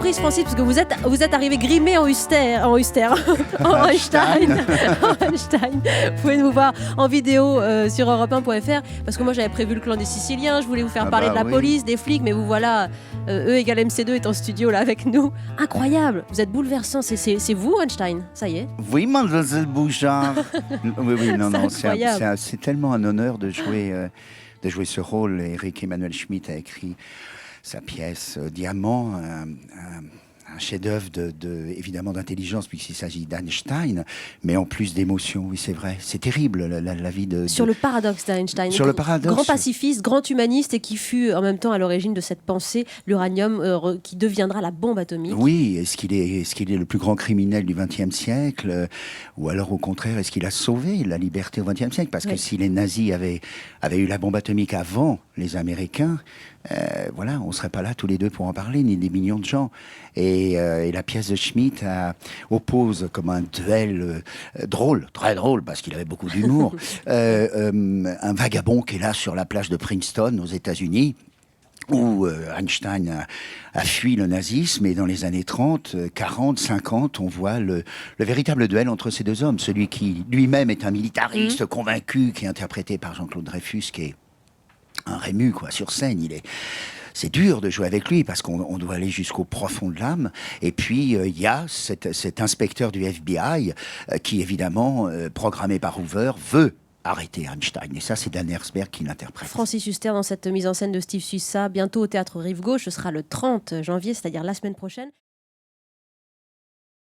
surprise, Francis, parce que vous êtes arrivé grimé en Einstein. Vous pouvez nous voir en vidéo sur europe1.fr, parce que moi j'avais prévu le clan des Siciliens, je voulais vous faire parler de la police, des flics, mais vous voilà, E égale MC2 est en studio là avec nous. Incroyable, vous êtes bouleversant, c'est vous Einstein, ça y est. Oui, mademoiselle Bouchard. oui, non, incroyable. c'est tellement un honneur de jouer ce rôle. Eric Emmanuel Schmitt a écrit sa pièce Diamant, un chef-d'œuvre évidemment d'intelligence puisqu'il s'agit d'Einstein, mais en plus d'émotion. Oui, c'est vrai, c'est terrible la vie de. Sur le paradoxe d'Einstein. Sur le paradoxe. Grand pacifiste, grand humaniste et qui fut en même temps à l'origine de cette pensée, l'uranium qui deviendra la bombe atomique. Oui, est-ce qu'il est le plus grand criminel du XXe siècle, ou alors au contraire, est-ce qu'il a sauvé la liberté au XXe siècle? Parce que si les nazis avaient eu la bombe atomique avant les Américains, voilà, on ne serait pas là tous les deux pour en parler, ni des millions de gens. Et la pièce de Schmitt oppose comme un duel drôle, très drôle, parce qu'il avait beaucoup d'humour, un vagabond qui est là sur la plage de Princeton aux États-Unis, où Einstein a fui le nazisme, et dans les années 30, 40, 50, on voit le véritable duel entre ces deux hommes. Celui qui lui-même est un militariste convaincu, qui est interprété par Jean-Claude Dreyfus, qui est un Rému, quoi, sur scène. C'est dur de jouer avec lui parce qu'on doit aller jusqu'au profond de l'âme. Et puis, il y a cet inspecteur du FBI qui, évidemment, programmé par Hoover, veut arrêter Einstein. Et ça, c'est Dan Herzberg qui l'interprète. Francis Huster dans cette mise en scène de Steve Suissa, bientôt au Théâtre Rive Gauche. Ce sera le 30 janvier, c'est-à-dire la semaine prochaine.